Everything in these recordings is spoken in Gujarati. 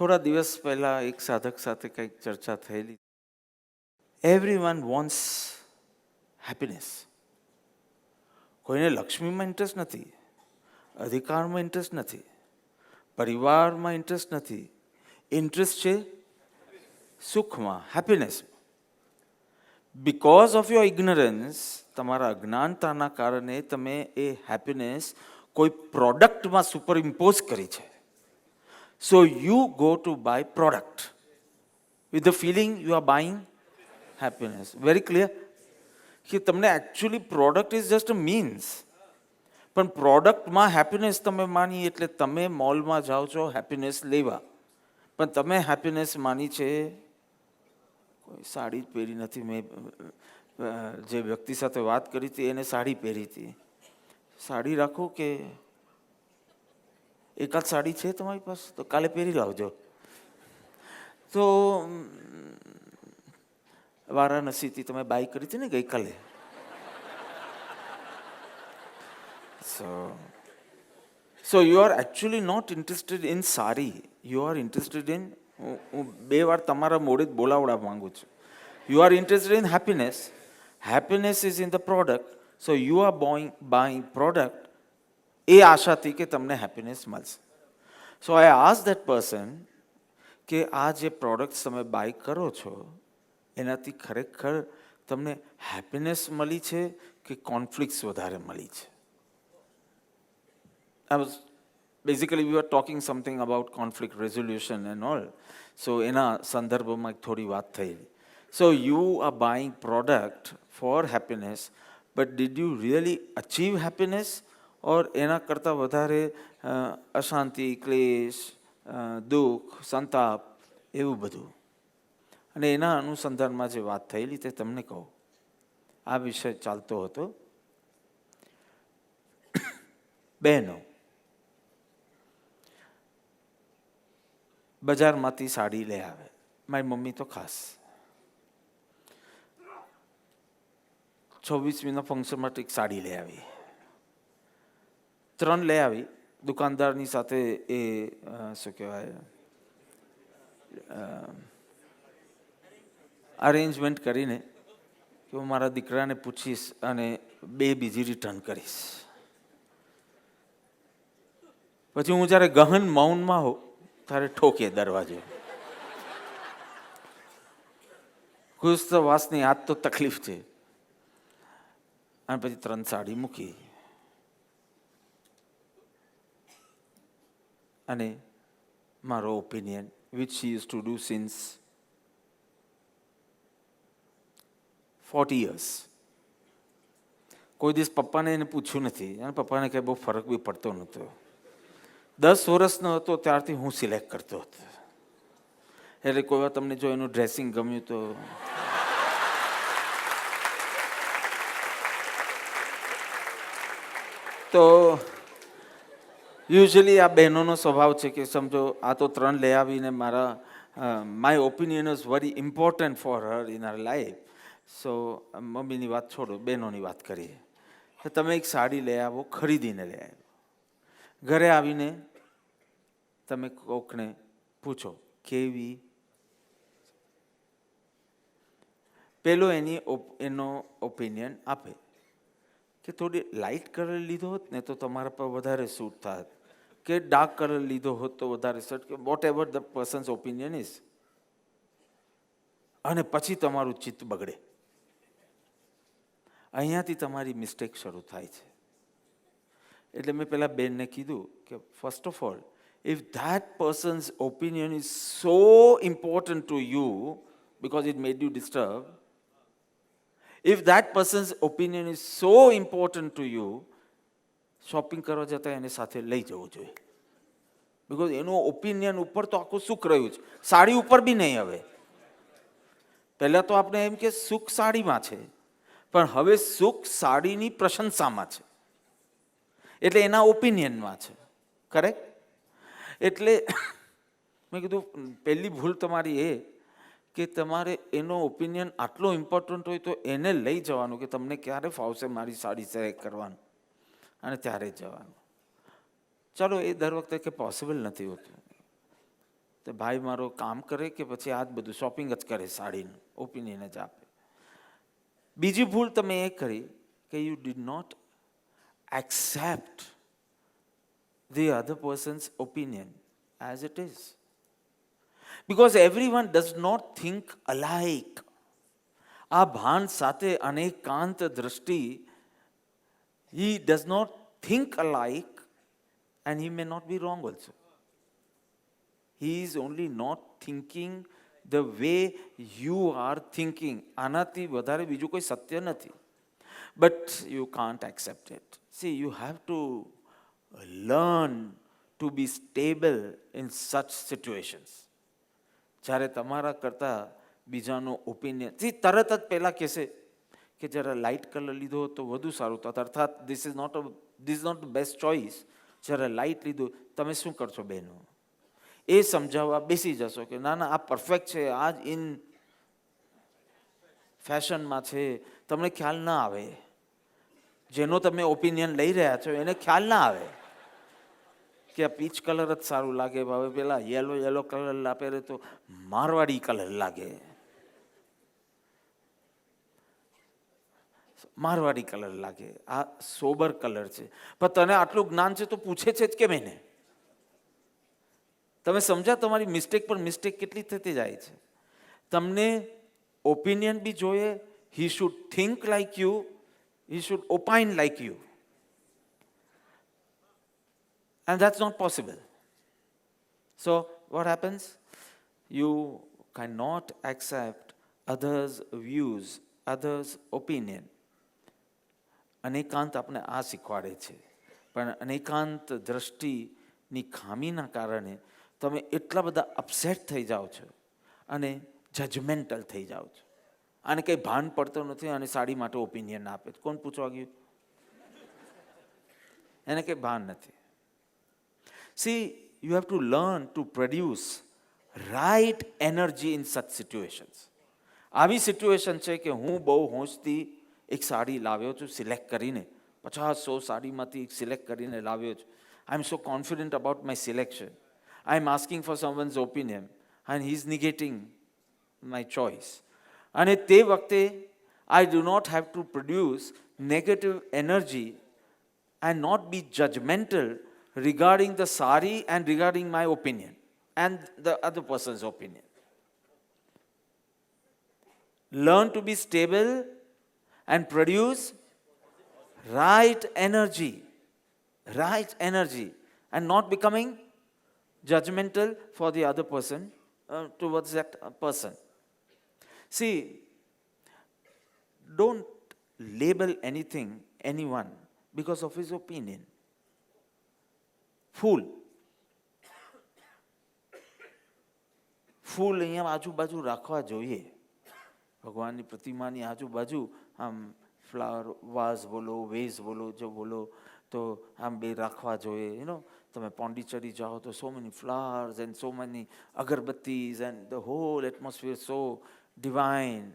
થોડા દિવસ પહેલાં એક સાધક સાથે કંઈક ચર્ચા થયેલી. Everyone wants happiness. કોઈને લક્ષ્મીમાં ઇન્ટરેસ્ટ નથી, અધિકારમાં ઇન્ટરેસ્ટ નથી, પરિવારમાં ઇન્ટરેસ્ટ નથી. ઇન્ટરેસ્ટ છે સુખમાં, હેપીનેસ. બિકોઝ ઓફ યોર ઇગ્નરન્સ, તમારા અજ્ઞાનતાના કારણે તમે એ હેપીનેસ કોઈ પ્રોડક્ટમાં સુપર ઇમ્પોઝ કરી છે. So you go to buy product with the feeling you are buying happiness. Very clear કે તમને actually product is just a means, પણ પ્રોડક્ટમાં હેપીનેસ તમે માની એટલે તમે મોલમાં જાઓ છો હેપીનેસ લેવા, પણ તમે હેપીનેસ માની છે કોઈ સાડી જ પહેરી નથી. મેં જે વ્યક્તિ સાથે વાત કરી હતી એને સાડી પહેરી હતી. સાડી રાખો કે એકાદ સાડી છે તમારી પાસે તો કાલે પહેરી લાવજો. તો વારાણસીથી તમે બાય કરી હતી ને ગઈકાલે. So you are actually not interested in sari. You are interested in, હું બે વાર તમારા મોડે જ બોલાવડા માંગુ છું. You are interested in happiness. Happiness is in the product. So you are buying product એ આશાથી કે તમને હેપીનેસ મળશે. સો આઈ આસ્ક ધેટ પર્સન કે આ જે પ્રોડક્ટ્સ તમે બાય કરો છો એનાથી ખરેખર તમને હેપીનેસ મળી છે કે કોન્ફ્લિક્ટ્સ વધારે મળી છે? Basically we were talking something about conflict resolution and all. So એના સંદર્ભમાં થોડી વાત થઈ. So you are buying product for happiness, but did you really achieve happiness? ઓર એના કરતાં વધારે અશાંતિ, ક્લેશ, દુઃખ, સંતાપ એવું બધું. અને એના અનુસંધાનમાં જે વાત થયેલી તે તમને કહું. આ વિષય ચાલતો હતો. બહેનો બજારમાંથી સાડી લઈ આવે. મારી મમ્મી તો ખાસ 26મીના ફંક્શન માટે એક સાડી લઈ આવી. 3 લઈ આવી. દુકાનદારની સાથે એ શું કહેવાય અરેન્જમેન્ટ કરીને કે હું મારા દીકરાને પૂછીશ અને 2 બીજી રિટર્ન કરીશ. પછી હું જ્યારે ગહન મૌનમાં હોઉં ત્યારે ઠોકે દરવાજે. ખુશ તો વાસની આજ તો તકલીફ છે. અને પછી 3 સાડી મૂકી અને મારો opinion which she use to do since 40 years. કોઈ દિવસ પપ્પાને એને પૂછ્યું નથી અને પપ્પાને કંઈ બહુ ફરક બી પડતો નહોતો. 10 વર્ષનો હતો ત્યારથી હું સિલેક્ટ કરતો હતો. એટલે કોઈ વાર તમને જો એનું ડ્રેસિંગ ગમ્યું તો યુઝ્યુઅલી આ બહેનોનો સ્વભાવ છે કે સમજો આ તો 3 લઈ આવીને my opinion is very important for her in her life. So મમ્મીની વાત છોડો, બહેનોની વાત કરીએ. તો તમે એક સાડી લઈ આવો, ખરીદીને લઈ આવો. ઘરે આવીને તમે કોકને પૂછો કેવી. પેલો એનો ઓપિનિયન આપે કે થોડી લાઇટ કલર લીધો હોત ને તો તમારા પર વધારે સૂટ થાત, કે ડાર્ક કલર લીધો હોત તો વધારે સૂટ, કે whatever the person's opinion is. અને પછી તમારું ચિત્ત બગડે. અહીંયાથી તમારી મિસ્ટેક શરૂ થાય છે. એટલે મેં પેલા બેનને કીધું કે first of all, if that person's opinion is so important to you because it made you disturbed, if that person's opinion is so important to you, shopping કરવા જતાં એને સાથે લઈ જવું જોઈએ. બિકોઝ એનું ઓપિનિયન ઉપર તો આખું સુખ રહ્યું છે, સાડી ઉપર બી નહીં. હવે પહેલાં તો આપણે એમ કે સુખ સાડીમાં છે, પણ હવે સુખ સાડીની પ્રશંસામાં છે, એટલે એના ઓપિનિયનમાં છે. કરેક્ટ? એટલે મેં કીધું પહેલી ભૂલ તમારી એ કે તમારે એનો ઓપિનિયન આટલો ઇમ્પોર્ટન્ટ હોય તો એને લઈ જવાનું કે તમને ક્યારે ફાવશે મારી સાડી સિલેક્ટ કરવાનું, અને ત્યારે જ જવાનું. ચાલો એ દર વખતે કે પોસિબલ નથી હોતું. તો ભાઈ મારો કામ કરે કે પછી આ જ બધું શોપિંગ જ કરે, સાડીનું ઓપિનિયન જ આપે. બીજી ભૂલ તમે એ કરી કે you did not accept the other person's opinion as it is. Because everyone does not think alike. આ ભાન સાથે અનેકાંત દ્રષ્ટિ, he does not think alike and he may not be wrong also. He is only not thinking the way you are thinking. આનાથી વધારે બીજું કોઈ સત્ય નથી. But you can't accept it. See, you have to learn to be stable in such situations. જ્યારે તમારા કરતાં બીજાનો ઓપિનિયન, તરત જ પહેલાં કહેશે કે જરા લાઇટ કલર લીધો તો વધુ સારું થતું, અર્થાત this is not the best choice. જ્યારે લાઇટ લીધું, તમે શું કરશો બહેનો? એ સમજાવવા બેસી જશો કે ના ના આ પરફેક્ટ છે, આ જ ઇન ફેશનમાં છે. તમને ખ્યાલ ના આવે, જેનો તમે ઓપિનિયન લઈ રહ્યા છો એને ખ્યાલ ના આવે કે આ પીચ કલર જ સારું લાગે, હવે પેલા યલો કલર પહેરે તો મારવાડી કલર લાગે, મારવાડી કલર લાગે, આ સોબર કલર છે. પણ તને આટલું જ્ઞાન છે તો પૂછે છે જ કેમ એને? તમે સમજ્યા તમારી મિસ્ટેક પર મિસ્ટેક કેટલી થતી જાય છે. તમને ઓપિનિયન બી જોઈએ, he should think like you, he should opine like you. And that's not possible. So what happens? You cannot accept others' views, others' opinion. અનેકાંત આપણે આ શીખવાડે છે, પણ અનેકાંત દ્રષ્ટિની ખામીના કારણે તમે એટલા બધા અપસેટ થઈ જાઓ છો અને જજમેન્ટલ થઈ જાઓ છો. આને કંઈ ભાન પડતો નથી અને સાડી માટે ઓપિનિયન આપે. કોણ પૂછવા ગયું? એને કંઈ ભાન નથી. See, you have to learn to produce right energy in such situations. આવી સિચ્યુએશન છે કે હું બહુ હોંશથી એક સાડી લાવ્યો છું, સિલેક્ટ કરીને 50-100 સાડીમાંથી એક સિલેક્ટ કરીને લાવ્યો છું. I am so confident about my selection. I am asking for someone's opinion and he is negating my choice. અને તે વખતે I do not have to produce negative energy and not be judgmental regarding the sari and regarding my opinion and the other person's opinion. Learn to be stable and produce right energy, and not becoming judgmental for the other person, towards that person. See, don't label anyone because of his opinion. Fool અહીંયા આજુબાજુ રાખવા જોઈએ. ભગવાનની પ્રતિમાની આજુબાજુ આમ ફ્લાવર વાઝ બોલો, વેઝ બોલો, જો બોલો તો આમ બે રાખવા જોઈએ. તમે પોંડિચેરી જાઓ તો so many flowers and so many agarbattis and the whole atmosphere so divine.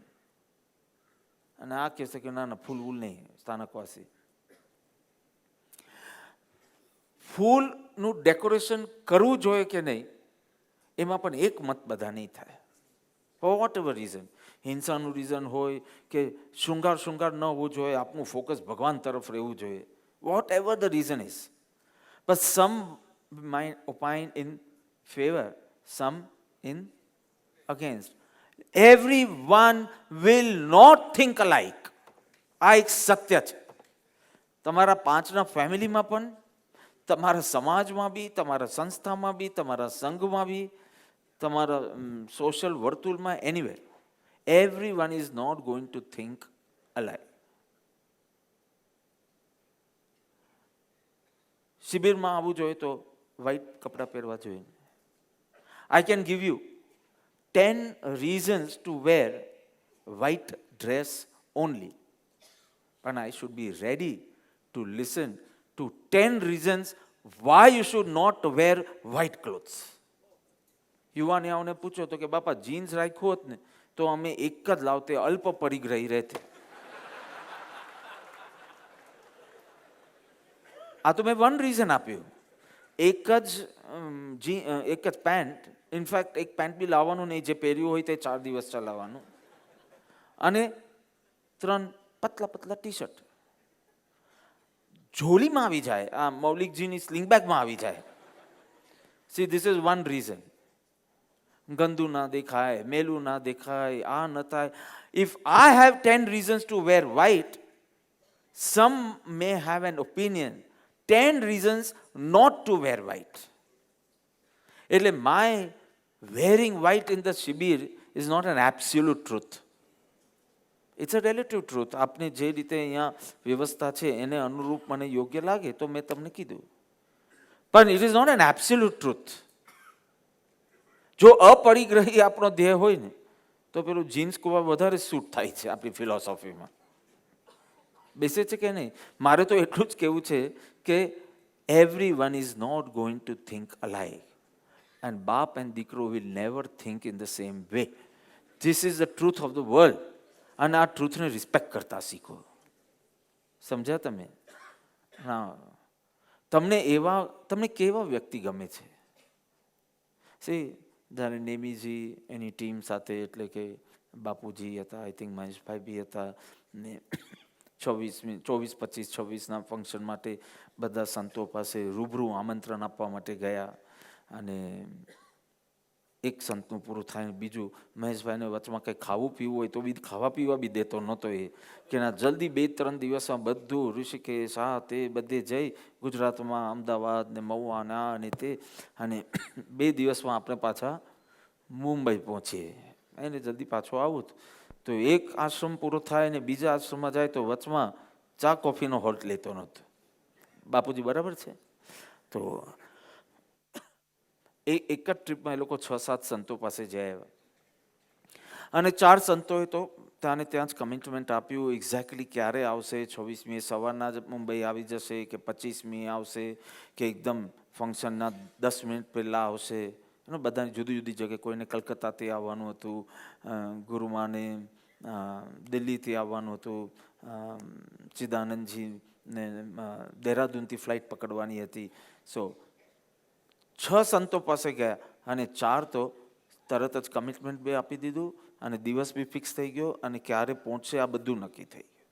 અને આ કહેશે કે ના ના ફૂલ નહીં, સ્થાનકવાસી. ફૂલનું ડેકોરેશન કરવું જોઈએ કે નહીં, એમાં પણ એક મત બધા નહીં થાય. ફોર વોટ એવર રીઝન, હિંસાનું રીઝન હોય કે શૃંગાર ન હોવું જોઈએ, આપનું ફોકસ ભગવાન તરફ રહેવું જોઈએ. Whatever the reason is, but some might opine in favor, some in against. Everyone will not think alike. આ એક સત્ય છે. તમારા 5ના ફેમિલીમાં પણ, તમારા સમાજમાં બી, તમારા સંસ્થામાં બી, તમારા સંઘમાં બી, તમારા સોશિયલ વર્તુળમાં, anywhere. Everyone is not going to think alike. શિબિરમાં આવવું જોઈએ તો વ્હાઇટ કપડાં પહેરવા જોઈએ. I can give you 10 reasons to wear white dress only. But I should be ready to listen to 10 reasons why you should not wear white clothes. યુવાનીઓને પૂછો તો કે બાપા જીન્સ રાખ્યું હોત ને તો અમે એક જ લાવતે, અલ્પ પરિગ્રહી રહેતે. આ તો મેં વન રીઝન આપ્યું. એક જ પેન્ટ ઇનફેક્ટ એક પેન્ટ બી લાવવાનું નહીં, જે પહેર્યું હોય તે 4 દિવસ ચલાવવાનું, અને 3 પતલા પતલા ટી શર્ટ ઝોલીમાં આવી જાય, આ મૌલિકજીની સ્લિંગ બેગમાં આવી જાય. See this is one reason. ગંદુ ના દેખાય, મેલું ના દેખાય, આ ન થાય. If I have 10 reasons to wear white, some may have an opinion 10 reasons not to wear white. એટલે my wearing white in the શિબિર is not an absolute truth. It's a relative truth. આપને જે રીતે અહીંયા વ્યવસ્થા છે એને અનુરૂપ મને યોગ્ય લાગે તો મેં તમને કીધું, પણ it is not an absolute truth. જો અપરિગ્રહી આપણો ધ્યેય હોય ને તો પેલું જીન્સ કોવા વધારે સૂટ થાય છે આપણી ફિલોસોફીમાં. બેસે છે કે નહીં? મારે તો એટલું જ કહેવું છે કે everyone is not going to think alike, and બાપ and દીકરો will never think in the same way. This is the truth of the world. અને આ ટ્રુથને રિસ્પેક્ટ કરતા શીખો. સમજ્યા તમે? હા. તમને કેવા વ્યક્તિ ગમે છે? સી, જ્યારે નેમીજી એની ટીમ સાથે, એટલે કે બાપુજી હતા, આઈ થિંક મહેશભાઈ બી હતા, ને 24-25-26ના ફંક્શન માટે બધા સંતો પાસે રૂબરૂ આમંત્રણ આપવા માટે ગયા, અને એક સંતનું પૂરું થાય, બીજું મહેશભાઈને વચમાં કંઈ ખાવું પીવું હોય તો બી ખાવા પીવા બી દેતો નહોતો. એ કે ના, જલ્દી 2-3 દિવસમાં બધું ઋષિકેશ આ તે બધે જઈ, ગુજરાતમાં અમદાવાદ ને મહુવા ને આ ને તે, અને 2 દિવસમાં આપણે પાછા મુંબઈ પહોંચીએ. એને જલ્દી પાછો આવું તો એક આશ્રમ પૂરો થાય ને બીજા આશ્રમમાં જાય તો વચમાં ચા કોફીનો હોલ્ટ લેતો નહોતો. બાપુજી બરાબર છે? તો એક જ ટ્રીપમાં એ લોકો 6-7 સંતો પાસે જઈ આવ્યા, અને 4 સંતોએ તો ત્યાં જ કમિટમેન્ટ આપ્યું એક્ઝેક્ટલી ક્યારે આવશે. 26મીએ સવારના જ મુંબઈ આવી જશે, કે 25મીએ આવશે, કે એકદમ ફંક્શનના 10 મિનિટ પહેલાં આવશે. બધાની જુદી જુદી જગ્યાએ, કોઈને કલકત્તાથી આવવાનું હતું, ગુરુમાને દિલ્હીથી આવવાનું હતું, ચિદાનંદજીને દહેરાદૂનથી ફ્લાઇટ પકડવાની હતી. સો 6 સંતો પાસે ગયા, અને 4 તો તરત જ કમિટમેન્ટ બી આપી દીધું, અને દિવસ બી ફિક્સ થઈ ગયો, અને ક્યારે પહોંચશે આ બધું નક્કી થઈ ગયું.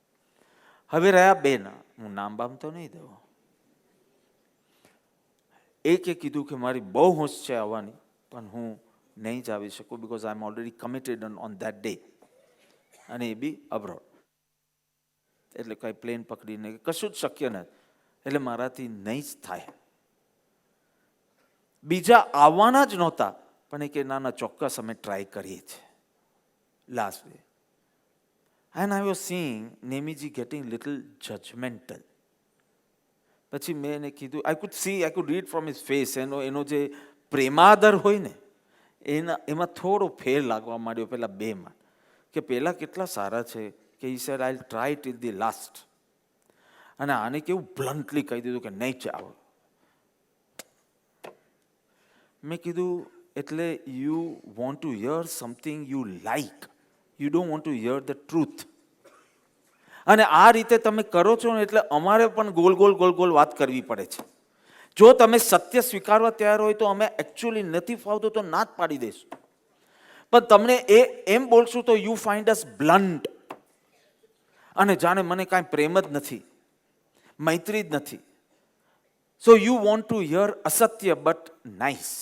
હવે રહ્યા 2 ના, હું નામ બામ તો નહીં દઉં. એકે કીધું કે મારી બહુ હોશ છે આવવાની, પણ હું નહીં જ આવી શકું, because I am already committed on that day, અને એ બી અબ્રોડ. એટલે કંઈ પ્લેન પકડીને કશું જ શક્ય નથી, એટલે મારાથી નહીં જ થાય. બીજા આવવાના જ નહોતા, પણ એ કે ના ચોક્કસ અમે ટ્રાય કરીએ છીએ. Last day, and I was seeing Nemiji getting little judgmental. પછી મેં એને કીધું, I could read from his face, એનો જે પ્રેમાદર હોય ને એમાં થોડો ફેર લાગવા માંડ્યો પેલા 2માં, કે પેલા કેટલા સારા છે, કે he said I try till the last, અને આને કેવું બ્લન્ટલી કહી દીધું કે નહીં ચાલો. મેં કીધું, એટલે you want to here something you like, you don't want to here the truth. અને આ રીતે તમે કરો છો ને, એટલે અમારે પણ ગોલ ગોલ વાત કરવી પડે છે. જો તમે સત્ય સ્વીકારવા તૈયાર હોય તો અમે એકચ્યુઅલી નથી ફાવતું તો ના જ પાડી દઈશું, પણ તમને એમ બોલશું તો યુ ફાઇન્ડ અસ બ્લન્ટ, અને જાણે મને કાંઈ પ્રેમ જ નથી, મૈત્રી જ નથી. So you want to hear અસત્ય but nice.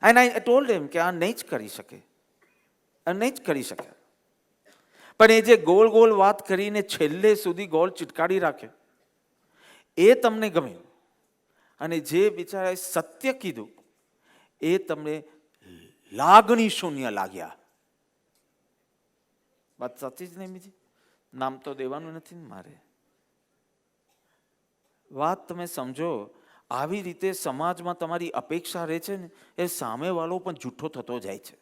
And I told him કે આ નહીં જ કરી શકે, નહીં જ કરી શકે. પણ એ જે ગોલ વાત કરીને છેલ્લે સુધી ગોળ ચીટકાડી રાખે એ તમને ગમ્યું, અને જે બિચારાએ સત્ય કીધું એ તમને લાગણી શૂન્ય લાગ્યા. વાત સાચી જ નહીં બીજી? નામ તો દેવાનું નથી ને મારે. વાત તમે સમજો. આવી રીતે સમાજમાં તમારી અપેક્ષા રહે છે ને, એ સામેવાળો પણ જૂઠો થતો જાય છે.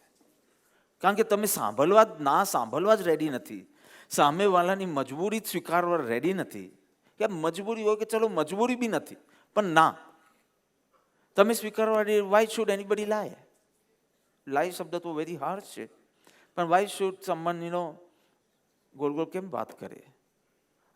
કારણ કે તમે સાંભળવા જ રેડી નથી, સામેવાળાની મજબૂરી જ સ્વીકારવા રેડી નથી. કે મજબૂરી હોય કે ચલો મજબૂરી બી નથી, પણ ના તમે સ્વીકારવા રેડી. વાય શુડ એનીબડી લાય? લાય શબ્દ તો વેરી હાર્ડ છે, પણ વાય શુડ સમવન ગોલ કેમ વાત કરે?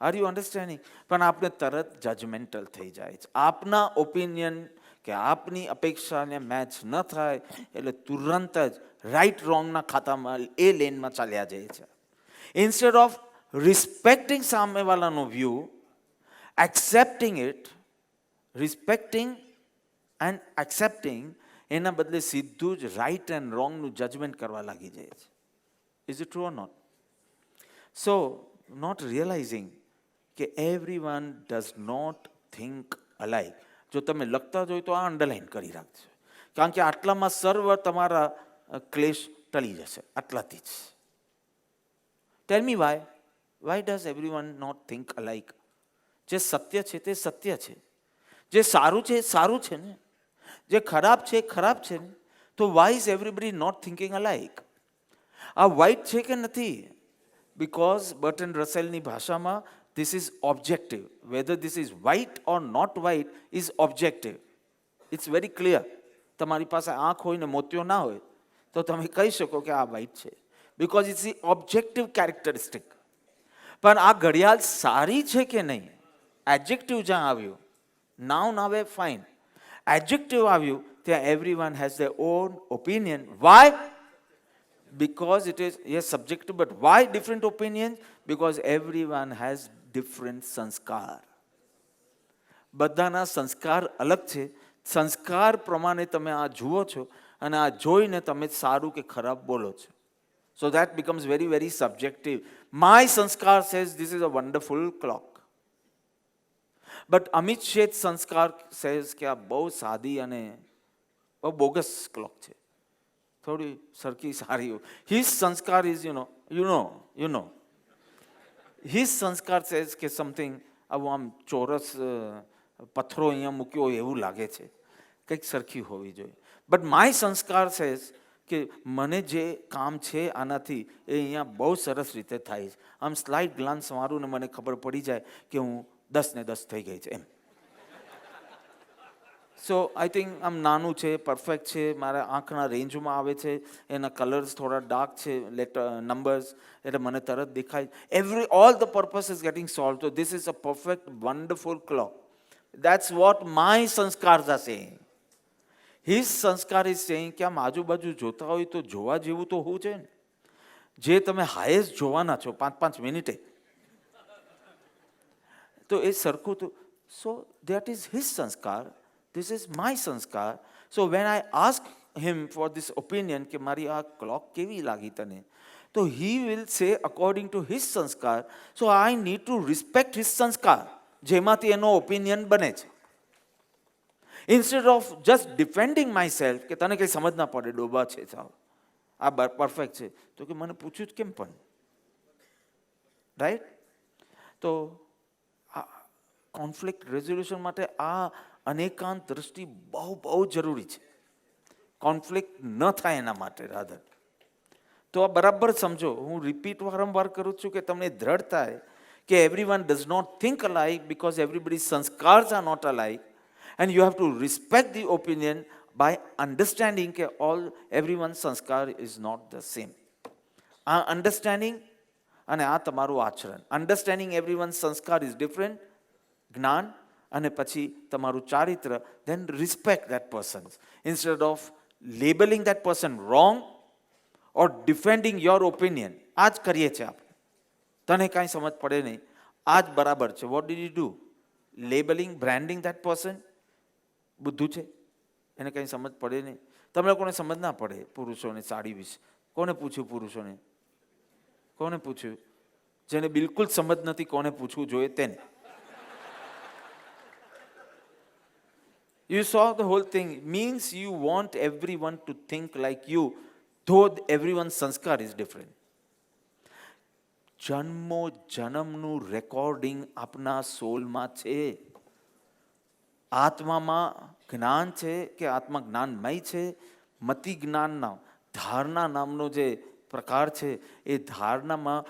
Are you understanding? પણ આપણે તરત જજમેન્ટલ થઈ જાય છે. આપના ઓપિનિયન કે આપની અપેક્ષાને મેચ ન થાય એટલે તુરંત જ રાઈટ રોંગના ખાતામાં એ લેનમાં ચાલ્યા જાય છે. ઇન્સ્ટેડ ઓફ રિસ્પેક્ટિંગ સામેવાળાનો view, accepting it, respecting and accepting, એના બદલે સીધું જ રાઈટ એન્ડ રોંગનું જજમેન્ટ કરવા લાગી જાય છે. Is it true or not? So not realizing કે everyone does not think alike. જો તમે લખતા જ હોય તો આ અંડરલાઇન કરી રાખજો, કારણ કે આટલામાં સર્વ તમારા ક્લેશ ટળી જશે, આટલાથી જ. Tell me why does everyone not think alike? જે સત્ય છે તે સત્ય છે, જે સારું છે એ સારું છે ને, જે ખરાબ છે એ ખરાબ છે ને. તો why is everybody not thinking alike? આ વ્હાઇટ છે કે નથી? બિકોઝ બર્ટન રસેલની ભાષામાં this is objective. Whether this is white or not white is objective. It's very clear. તમારી પાસે આંખ હોય ને મોતિયો ના હોય તો તમે કહી શકો કે આ white છે, because it's the objective characteristic. પણ આ ઘડિયાળ સારી છે કે નહીં, એડજેક્ટિવ જ્યાં આવ્યું, નાઉન આવે ફાઇન, એડજેક્ટિવ આવ્યું ત્યાં everyone has their own opinion. Why? Because it is, yes, subjective, but why different opinions? Because everyone has different સંસ્કાર. બધાના સંસ્કાર અલગ છે. સંસ્કાર પ્રમાણે તમે આ જુઓ છો અને આ જોઈને તમે સારું કે ખરાબ બોલો છો. So that becomes very, very subjective. My સંસ્કાર says this is a wonderful clock. But Amit Sheth સંસ્કાર says કે આ બહુ સાદી અને બહુ બોગસ ક્લોક છે, થોડી સરખી સારી. His સંસ્કાર is, you know. His સંસ્કાર says કે સમથિંગ આવું આમ ચોરસ પથ્થરો અહીંયા મૂક્યો હોય એવું લાગે છે, કંઈક સરખી હોવી જોઈએ. બટ માય સંસ્કાર says કે મને જે કામ છે આનાથી એ અહીંયા બહુ સરસ રીતે થાય છે. આમ સ્લાઇડ ગ્લાન્સ મારું ને મને ખબર પડી જાય કે હું 10 ને 10 થઈ ગઈ છે એમ. સો આઈ થિંક આમ નાનું છે, પરફેક્ટ છે, મારા આંખના રેન્જમાં આવે છે, એના કલર્સ થોડા ડાર્ક છે, લેટર નંબર્સ, એટલે મને તરત દેખાય. All the purpose is getting solve. So this is a perfect wonderful clock. That's what my સંસ્કાર આર સેઇંગ. હિઝ સંસ્કાર ઇઝ સેઇંગ કે આમ આજુબાજુ જોતા હોય તો જોવા જેવું તો હોવું છે ને, જે તમે હાઈએસ્ટ જોવાના છો 5-5 મિનિટે, તો એ સરખું તો. સો દેટ ઇઝ હિઝ સંસ્કાર. This is my sanskar. So when I ask him for this opinion કે મારી આ ક્લોક કેવી લાગી તને, તો he will say according to his sanskar. So I need to respect his sanskar, જેમાંથી એનો ઓપિનિયન બને છે. Instead of just defending myself કે તને કંઈ સમજ ના પડે, ડોબા છે સાવ, આ પરફેક્ટ છે, તો કે મને પૂછ્યું જ કેમ પણ, રાઈટ? તો કોન્ફ્લિક્ટ રેઝોલ્યુશન માટે આ અનેકાંત દ્રષ્ટિ બહુ બહુ જરૂરી છે. કોન્ફ્લિક્ટ ન થાય એના માટે રાધર. તો આ બરાબર સમજો. હું રિપીટ વારંવાર કરું છું કે તમને દ્રઢ થાય કે everyone does not think alike because everybody sanskars are not alike, and you have to respect the opinion by understanding કે everyone sanskar is not the same. આ અન્ડરસ્ટેન્ડિંગ અને આ તમારું આચરણ. Understanding everyone sanskar is different, જ્ઞાન, અને પછી તમારું ચારિત્ર, then respect that person instead of labeling that person wrong or defending your opinion. આ જ કરીએ છીએ આપણે. તને કાંઈ સમજ પડે નહીં, આ જ બરાબર છે. what did you do? Labeling, branding that person. બુદ્ધુ છે, એને કંઈ સમજ પડે નહીં. તમે લોકોને સમજ ના પડે પુરુષોને સાડી વિશે. કોને પૂછ્યું પુરુષોને? કોને પૂછ્યું? જેને બિલકુલ સમજ નથી કોને પૂછવું જોઈએ તેને. You saw the whole thing. Means you want everyone to think like you, though everyone's sanskar is different. જન્મો જન્મનું રેકોર્ડિંગ આપના સોલમાં છે. આત્મામાં જ્ઞાન છે કે આત્મા જ્ઞાનમય છે. મતિ જ્ઞાનના ધારણા નામનો જે પ્રકાર છે એ ધારણામાં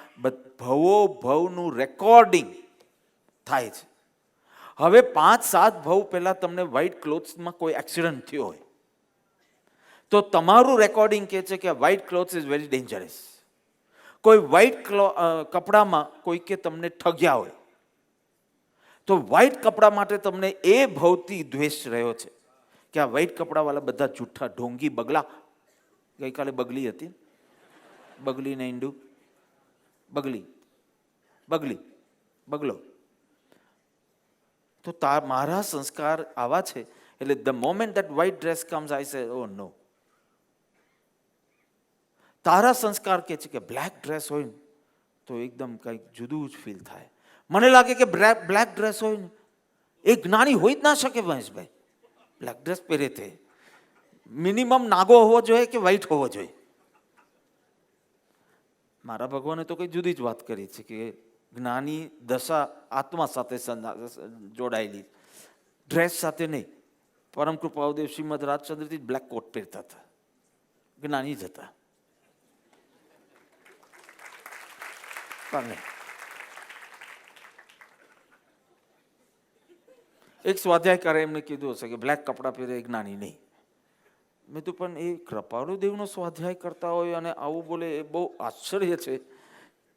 ભવો ભવનું રેકોર્ડિંગ થાય છે. હવે 5-7 ભવ પહેલાં તમને વ્હાઇટ ક્લોથ્સમાં કોઈ એક્સિડન્ટ થયો હોય તો તમારું રેકોર્ડિંગ કહે છે કે white clothes is very dangerous. કોઈ વ્હાઇટ કપડામાં કોઈકે તમને ઠગ્યા હોય તો વ્હાઇટ કપડા માટે તમને એ ભવથી દ્વેષ રહ્યો છે કે આ વ્હાઈટ કપડાવાળા બધા જૂઠા ઢોંગી બગલા, ગઈકાલે બગલી હતી, બગલી ને ઈંડું, બગલી બગલી બગલો. તો મારા સંસ્કાર આવા છે. એટલે the moment that white dress comes I say oh નો. તારા સંસ્કાર કે છે કે બ્લેક ડ્રેસ હોય ને તો એકદમ કંઈક જુદું જ ફીલ થાય. મને લાગે કે બ્લેક ડ્રેસ હોય ને એ જ્ઞાની હોય જ ના શકે મહેશભાઈ. બ્લેક ડ્રેસ પહેરે તે મિનિમમ નાગો હોવો જોઈએ કે વ્હાઈટ હોવો જોઈએ. મારા ભગવાને તો કંઈ જુદી જ વાત કરી છે કે જ્ઞાની દશા આત્મા સાથે જોડાયેલી, ડ્રેસ સાથે નહીં. પરમ કૃપાદેવ શ્રીમદ રાજચંદ્રજી બ્લેક કોટ પહેરતા હતા, જ્ઞાની જ હતા. એક સ્વાધ્યાયકારે એમને કીધું હશે કે બ્લેક કપડાં પહેરે એ જ્ઞાની નહીં. મેં તો પણ એ કૃપાળુદેવનો સ્વાધ્યાય કરતા હોય અને આવું બોલે એ બહુ આશ્ચર્ય છે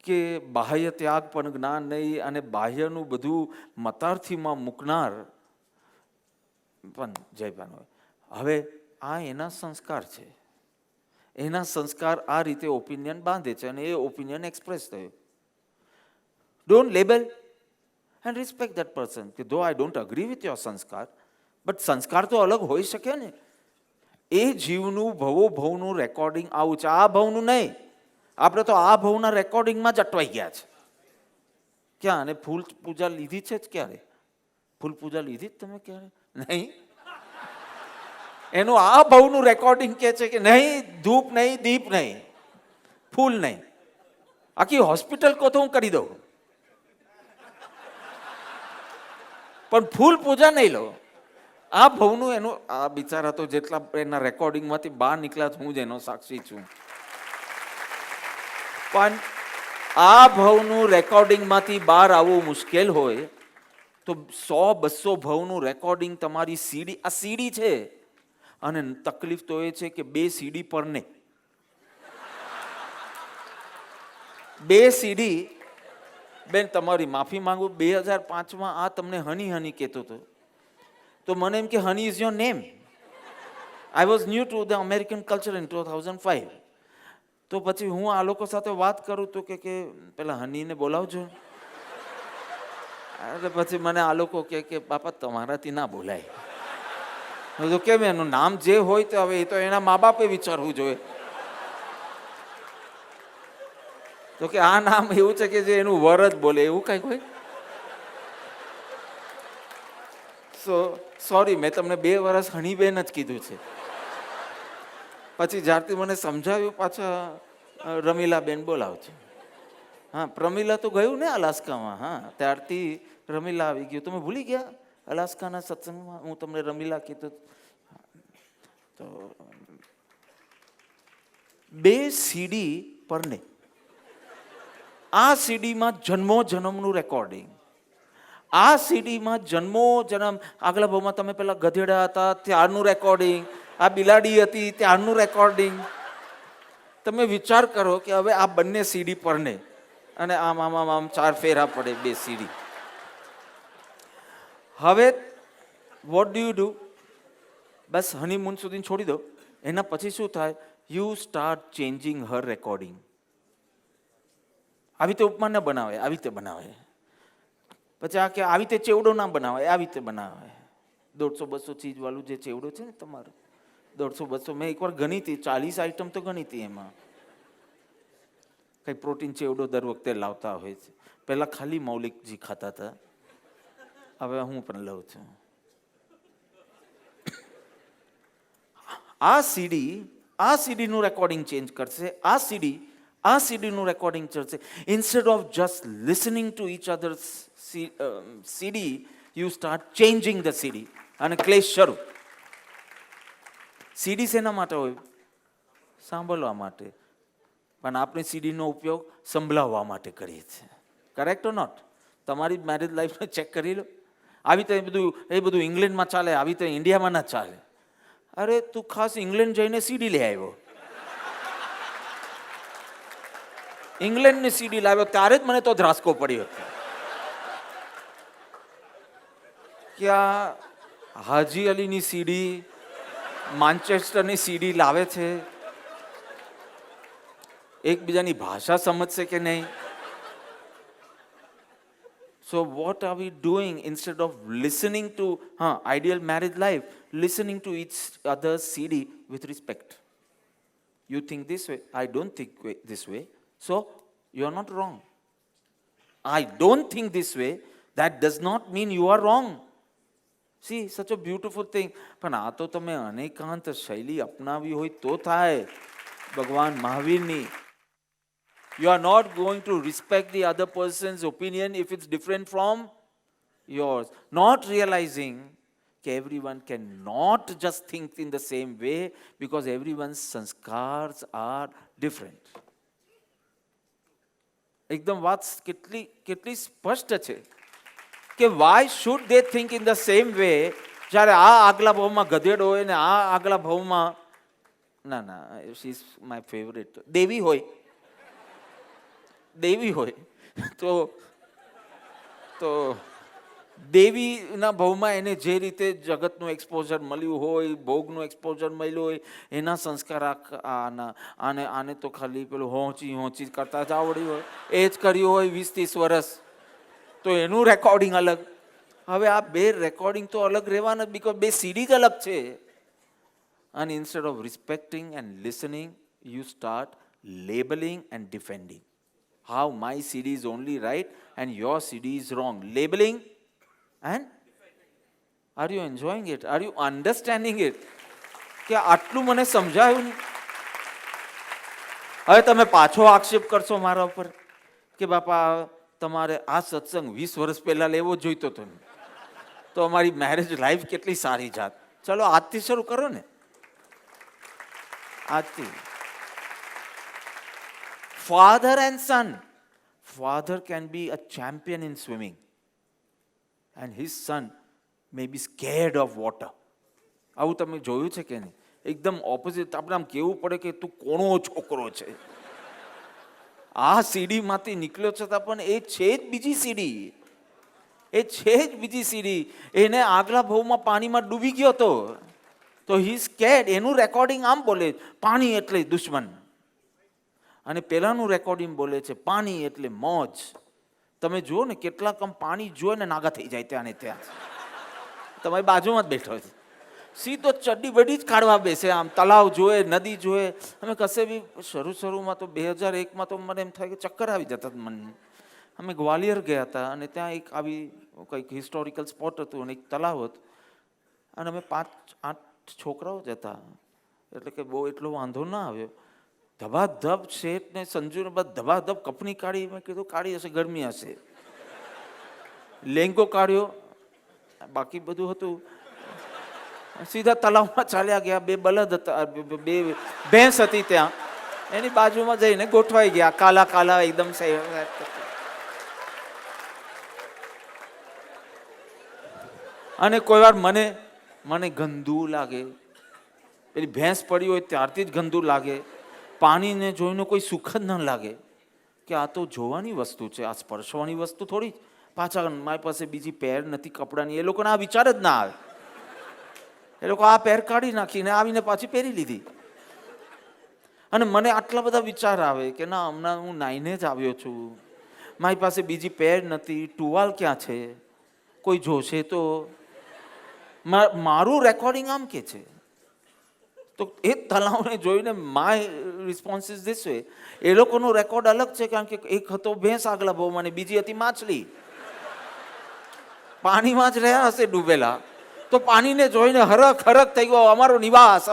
કે બાહ્ય ત્યાગ પણ જ્ઞાન નહીં અને બાહ્યનું બધું મતાર્થીમાં મૂકનાર પણ જયપાન હોય. હવે આ એના સંસ્કાર છે, એના સંસ્કાર આ રીતે ઓપિનિયન બાંધે છે અને એ ઓપિનિયન એક્સપ્રેસ થયો. Don't label and respect that person. કે though I don't agree with your સંસ્કાર, but સંસ્કાર તો અલગ હોઈ શકે ને. એ જીવનું ભવો ભવનું રેકોર્ડિંગ આવું છે, આ ભવનું નહીં. આપણે તો આ ભવના રેકોર્ડિંગમાં જ અટવાઈ ગયા છે. ક્યાં? અને ફૂલ પૂજા લીધી છે જ ક્યારે? ફૂલ પૂજા લીધી જ તમે ક્યારે? નહીં. એનું આ ભવનું રેકોર્ડિંગ કે છે કે નહીં, ધૂપ નહીં, દીપ નહીં, ફૂલ નહીં. આખી હોસ્પિટલ કહો તો હું કરી દઉં, પણ ફૂલ પૂજા નહીં લો. આ ભવનું એનું આ બિચારા તો જેટલા એના રેકોર્ડિંગમાંથી બહાર નીકળ્યા હું જ એનો સાક્ષી છું. પણ આ ભવનું રેકોર્ડિંગમાંથી બહાર આવવું મુશ્કેલ હોય તો 100-200 ભવનું રેકોર્ડિંગ તમારી સીડી, આ સીડી છે. અને તકલીફ તો એ છે કે 2 સીડી પર ને 2 સીડી. બેન તમારી માફી માંગુ, 2005માં આ તમને હની હની કહેતો હતો તો મને એમ કે honey is your name. I was new to the American culture in 2005. તો પછી હું આ લોકો સાથે વાત કરું તો કે પેલા હનીને બોલાવજો. એટલે પછી મને આ લોકો કે બાપા તમારાથી ના બોલાય. તો કેમ એનું નામ જે હોય તો હવે એ તો એના મા બાપે વિચારવું જોઈએ. તો કે આ નામ એવું છે કે જે એનું વર જ બોલે એવું કઈક હોય. સોરી, મેં તમને 2 વર્ષ હનીબેન જ કીધું છે. પછી જ્યારથી મને સમજાવ્યું પાછા રમીલાબેન બોલાવજો. હા, પ્રમીલા તો ગયું ને અલાસ્કામાં. હા, ત્યારથી રમીલા આવી ગયું. તમે ભૂલી ગયા અલાસ્કાના સત્સંગમાં હું તમને રમીલા કીધું. તો 2 સીડી પર ને આ સીડીમાં જન્મો જન્મનું રેકોર્ડિંગ, આ સીડીમાં જન્મો જન્મ, આગલા ભાવમાં તમે પેલા ગધેડા હતા ત્યારનું રેકોર્ડિંગ, આ બિલાડી હતી ત્યારનું રેકોર્ડિંગ. તમે વિચાર કરો કે હવે આ બંને સીડી પર ને અને આમ આમ આમ આમ 4 ફેરા પડે 2 સીડી. હવે what do you do? Bus honeymoon સુધી છોડી દો. એના પછી શું થાય? You start changing Har recording. આવી રીતે ઉપમા ના બનાવે, આવી રીતે બનાવે. પછી આ કે આવી રીતે ચેવડો ના બનાવે, આવી રીતે બનાવે. 150-200 ચીજ વાળું જે ચેવડો છે ને તમારો, 150-200 મેં એકવાર ગણી હતી, 40 આઈટમ તો ગણી હતી. એમાં કઈ પ્રોટીન ચેવડો દર વખતે લાવતા હોય છે. પહેલા ખાલી મૌલિકજી ખાતા હતા, હવે હું પણ લઉં છું. આ સીડીનું રેકોર્ડિંગ ચેન્જ કરશે. આ સીડીનું રેકોર્ડિંગ ચડશે. Instead of just listening to each other CD, you start changing the CD. અને ક્લેશ શરૂ. સીડી શેના માટે હોય? સાંભળવા માટે. પણ આપણે સીડીનો ઉપયોગ સંભળાવવા માટે કરીએ છીએ. Correct or not? તમારી મેરેજ લાઈફને ચેક કરી લો. આવી રીતે એ બધું ઇંગ્લેન્ડમાં ચાલે, આવી રીતે ઇન્ડિયામાં ના ચાલે. અરે તું ખાસ ઇંગ્લેન્ડ જઈને સીડી લઈ આવ્યો. ઇંગ્લેન્ડની સીડી લાવ્યો ત્યારે જ મને તો ધ્રાસકો પડ્યો કે આ હાજી અલીની સીડી માન્ચેસ્ટરની સીડી લાવે છે, એકબીજાની ભાષા સમજશે કે નહીં? So what are we doing instead of listening to ideal marriage life, listening to each other's CD with respect? You think this way, I don't think this way, so you are not wrong. I don't think this way, that does not mean you are wrong. See, such a beautiful thing. પણ આ તો તમે અનેકાંત શૈલી અપનાવી હોય તો થાય. ભગવાન મહાવીરની, you are not going to respect the other person's opinion if it's different from yours. Not realizing that everyone cannot just think in the same way because everyone's sanskars are different. એકદમ વાત કેટલી સ્પષ્ટ છે કે why should they think in the same way જ્યારે આ આગલા ભાવમાં ગધેડો હોય ને આ આગલા ભાવમાં ના she is my favorite દેવી હોય તો દેવીના ભાવમાં એને જે રીતે જગતનું એક્સપોઝર મળ્યું હોય, ભોગનું એક્સપોઝર મળ્યું હોય, એના સંસ્કાર આને તો ખાલી પેલું હોંચી કરતા જ આવડ્યું હોય, એ જ કર્યું હોય 20-30 વર્ષ, તો એનું રેકોર્ડિંગ અલગ. હવે આ બે રેકોર્ડિંગ તો અલગ રહેવાના, બીકોઝ બે સીડી જ અલગ છે. And instead of respecting and listening, you start labeling and defending. How my CD is only right and your CD is wrong. Labeling and are you enjoying it? Are you understanding it? કે આટલું મને સમજાયું ને, હવે તમે પાછો આક્ષેપ કરશો મારા ઉપર કે બાપા તમારે આ સત્સંગ 20 વર્ષ પહેલા લેવો જોઈતો હતો ને, તો અમારી મેરેજ લાઈફ કેટલી સારી જાત. ચલો આજથી શરૂ કરો ને, આજથી. Father and son. Father can be a champion in swimming and his son may be scared of water. આવું તમે જોયું છે કે નહીં? એકદમ ઓપોઝિટ. આપણે આમ કહેવું પડે કે તું કોણો છોકરો છે, આ સીડીમાંથી નીકળ્યો છતાં પણ એ છે જ બીજી સીડી, એને આગલા ભાવમાં પાણીમાં ડૂબી ગયો હતો, તો હી સ્કેર્ડ. એનું રેકોર્ડિંગ આમ બોલે, પાણી એટલે દુશ્મન, અને પેલાનું રેકોર્ડિંગ બોલે છે પાણી એટલે મોજ. તમે જુઓ ને કેટલાક પાણી જોઈ ને નાગા થઈ જાય ત્યાં ને ત્યાં. તમારી બાજુમાં જ બેઠો છે, સીધો ચડ્ડી બડી જ કાઢવા બેસે. આમ તલાવ જોએ, નદી જોએ. અમે કશે બી શરૂમાં તો 2001માં તો મને એમ થાય કે ચક્કર આવી જતા મને. અમે ગ્વાલિયર ગયા હતા અને ત્યાં એક આવી કંઈક હિસ્ટોરિકલ સ્પોટ હતું અને એક તલાવ હતું, અને અમે 5-8 છોકરાઓ જ હતા, એટલે કે બહુ એટલો વાંધો ના આવ્યો. ધબાધબ શેઠ ને સંજુ ને બધા ધબાધબ કપની કાઢી. મેં કીધું કાઢી હશે, ગરમી હશે. લેંગો કાઢ્યો, બાકી બધું હતું. સીધા તલાવમાં ચાલ્યા ગયા. 2 બળદ હતા, 2 ભેંસ હતી ત્યાં, એની બાજુમાં જઈને ગોઠવાઈ ગયા. કાલા એકદમ. અને કોઈ વાર મને ગંદુ લાગે, પેલી ભેંસ પડી હોય ત્યારથી જ ગંદુ લાગે. પાણીને જોઈને કોઈ સુખ જ ન લાગે કે આ તો જોવાની વસ્તુ છે, આ સ્પર્શવાની વસ્તુ થોડી. પાછા મારી પાસે બીજી પેર નથી કપડાની, એ લોકોને આ વિચાર જ ના આવે. એ લોકો આ પેર કાઢી નાખીને આવીને પાછી પહેરી લીધી. અને મને આટલા બધા વિચાર આવે કે ના, હમણાં હું નાઈને જ આવ્યો છું, મારી પાસે બીજી પેર નથી, ટુવાલ ક્યાં છે, કોઈ જોશે તો. મારું રેકોર્ડિંગ આમ કે છે. તો એ તલાવને જોઈને my response is this way. એ લોકોનું રેકોર્ડ અલગ છે, કારણ કે એક હતો ભેંસ આગલા ભાવમાં ને બીજી હતી માછલી. પાણીમાં જ રહ્યા હશે ડૂબેલા, તો પાણીને જોઈને હરખ થઈ ગયો, અમારો નિવાસ,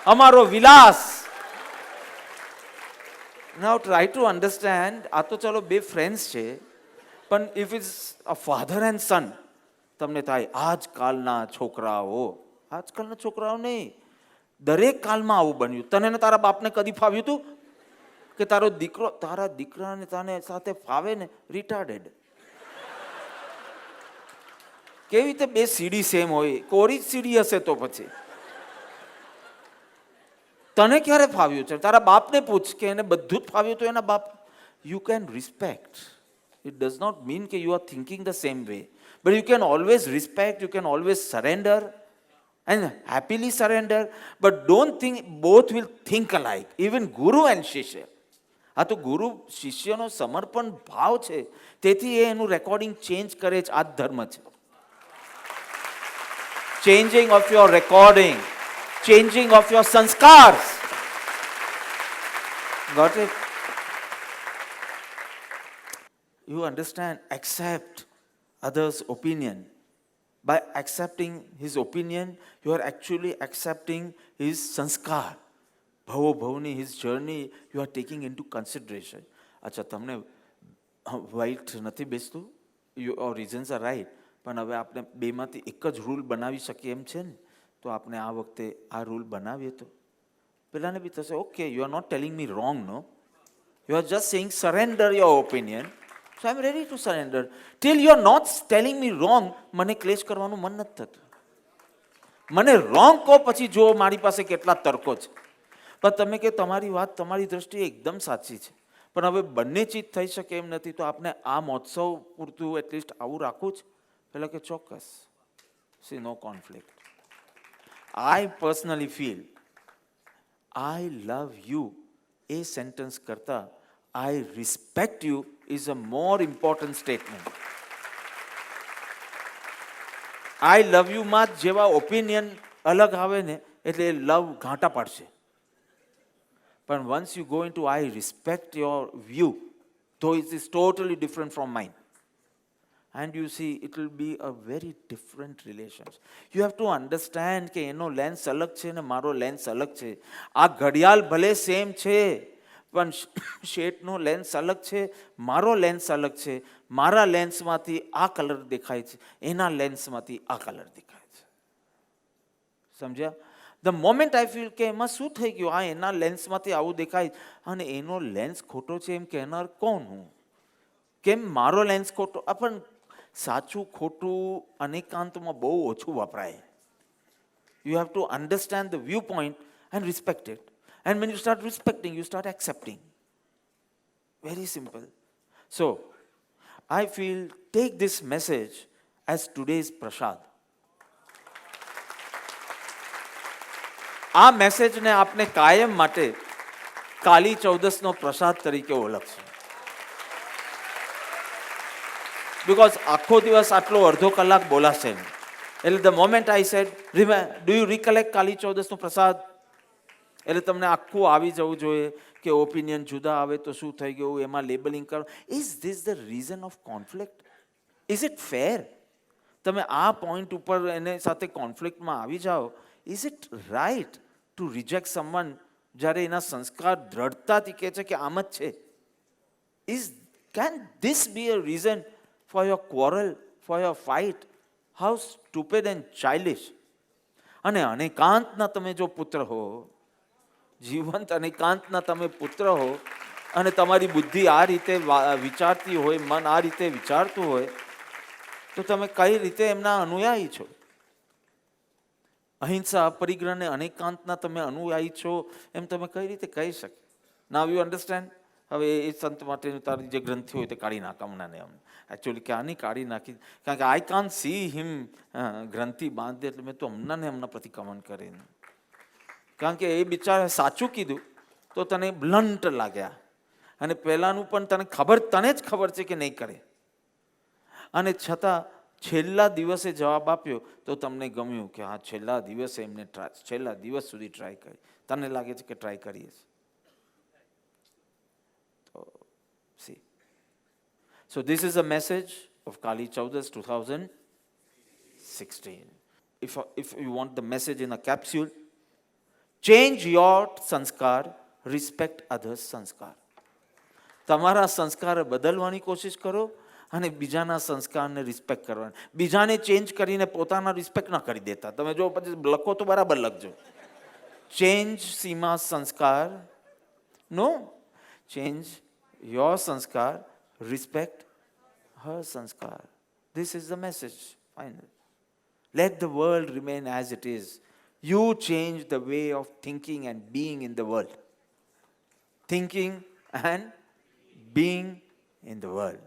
અમારો વિલાસ. Now try to understand. આ તો ચલો 2 ફ્રેન્ડ્સ છે, પણ if is a father and son, તમને થાય આજકાલના છોકરાઓ નહીં, દરેક કાલમાં આવું બન્યું. તને ને તારા બાપને કદી ફાવ્યું હતું કે તારો દીકરો તારા દીકરાને તને સાથે ફાવે ને? રિટાર્ડેડ. કેવી રીતે 2 સીડી સેમ હોય? કોરી જ સીડી હશે તો પછી. તને ક્યારે ફાવ્યું છે? તારા બાપને પૂછ કે એને બધું જ ફાવ્યું તો એના બાપ. You can respect. It does not mean કે you are thinking the same way, but you can always respect, you can always surrender. and happily surrender. But don't think both will think alike, even guru and shishya. આ તો ગુરુ શિષ્યનો સમર્પણ ભાવ છે, તેથી એ એનું રેકોર્ડિંગ ચેન્જ કરે છે. આ જ ધર્મ છે. Changing of your recording, changing of your sanskars. Got it? You understand? Accept others' opinion. By accepting his opinion, you are actually accepting his sanskar. Bhavo bhavani, his journey, you are taking into consideration. અચ્છા, તમને વાઇટ નથી બેસતું, યોર રીઝન્સ આર રાઇટ, પણ હવે આપણે બેમાંથી એક જ રૂલ બનાવી શકીએ એમ છે ને, તો આપણે આ વખતે આ રૂલ બનાવીએ તો પેલાને બી થશે, okay, you are not telling me wrong, no, you are just saying surrender your opinion. So I'm ready to surrender. Till you're not telling me wrong, મને ક્લેશ કરવાનું મન નથી થતું. મને રોંગ કહો, પછી જો મારી પાસે કેટલા તર્કો છે. પણ તમે કે તમારી વાત તમારી દ્રષ્ટિએ એકદમ સાચી છે, પણ હવે બંને ચીજ થઈ શકે એમ નથી, તો આપણે આ મહોત્સવ પૂરતું એટલીસ્ટ આવું રાખવું જ. પેલા કે ચોક્કસ, see no conflict. I personally feel I love you a sentence કરતા I respect you is a more important statement. I love you માં જેવા ઓપિનિયન અલગ આવે ને, એટલે લવ ઘાંટા પાડશે. પણ once you go into I respect your view, though it is totally different from mine, and you see it will be a very different relationship. You have to understand કે એનો લેન્સ અલગ છે ને મારો લેન્સ અલગ છે. આ ઘડિયાળ ભલે સેમ છે, પણ શેટનો લેન્સ અલગ છે, મારો લેન્સ અલગ છે. મારા લેન્સમાંથી આ કલર દેખાય છે, એના લેન્સમાંથી આ કલર દેખાય છે. સમજ્યા? ધ મોમેન્ટ આઈ ફીલ કે એમાં શું થઈ ગયું, આ એના લેન્સમાંથી આવું દેખાય અને એનો લેન્સ ખોટો છે એમ કહેનાર કોણ હું? કેમ મારો લેન્સ ખોટો? પણ સાચું ખોટું અનેકાંતમાં બહુ ઓછું વપરાય. You have to understand the view point and respect it. And when you start respecting, you start accepting. Very simple. So, I feel take this message as today's prasad. આ મેસેજને આપણે કાયમ માટે કાલી ચૌદસનો પ્રસાદ તરીકે ઓળખશું. Because આખો દિવસ આટલો અડધો કલાક બોલાશે. એટલે the moment I said, do you recollect કાલી ચૌદસનો પ્રસાદ? એટલે તમને આખું આવી જવું જોઈએ કે ઓપિનિયન જુદા આવે તો શું થઈ ગયું, એમાં લેબલિંગ કરો. Is this the reason of conflict? Is it fair? તમે આ પોઈન્ટ ઉપર એને સાથે કોન્ફ્લિક્ટમાં આવી જાઓ. Is it right to reject someone જ્યારે એના સંસ્કાર દ્રઢતાથી કહે છે કે આમ જ છે? Can this be a reason for your quarrel, for your fight? How stupid and childish. અને અનેકાંતના તમે જો પુત્ર હો, જીવંત અનેકાંતના તમે પુત્ર હો, અને તમારી બુદ્ધિ આ રીતે વિચારતી હોય, મન આ રીતે વિચારતું હોય, તો તમે કઈ રીતે એમના અનુયાયી છો? અહિંસા, પરિગ્રહને અનેકાંતના તમે અનુયાયી છો એમ તમે કઈ રીતે કહી શકે? Now you understand? હવે એ સંત માટે તારી જે ગ્રંથિ હોય તે કાઢી નાખ હમણાં. એમ એકચ્યુઅલી ક્યાંની કાઢી નાખી, કારણ કે આઈ કાન્ટ સી હિમ ગ્રંથિ બાંધે, એટલે મેં તો હમણાં પ્રતિક્રમણ કરીને. કારણ કે એ બિચારા સાચું કીધું તો તને બ્લન્ટ લાગ્યા, અને પહેલાંનું પણ તને જ ખબર છે કે નહીં કરે, અને છતાં છેલ્લા દિવસે જવાબ આપ્યો તો તમને ગમ્યું કે હા છેલ્લા દિવસે એમને છેલ્લા દિવસ સુધી ટ્રાય કરી. તને લાગે છે કે ટ્રાય કરીએ છીએ. તો C, so this is a message of Kali Chaudas 2016. If you want the message in a capsule, change your સંસ્કાર, respect others સંસ્કાર. તમારા સંસ્કાર બદલવાની કોશિશ કરો અને બીજાના સંસ્કારને રિસ્પેક્ટ કરવાની. બીજાને ચેન્જ કરીને પોતાના રિસ્પેક્ટ ના કરી દેતા. તમે જો પછી લખો તો બરાબર લખજો. ચેન્જ સીમા સંસ્કાર, નો, ચેન્જ યોર સંસ્કાર, રિસ્પેક્ટ હર સંસ્કાર. This is the message, finally. Let the world remain as it is. You change the way of thinking and being in the world. Thinking and being in the world.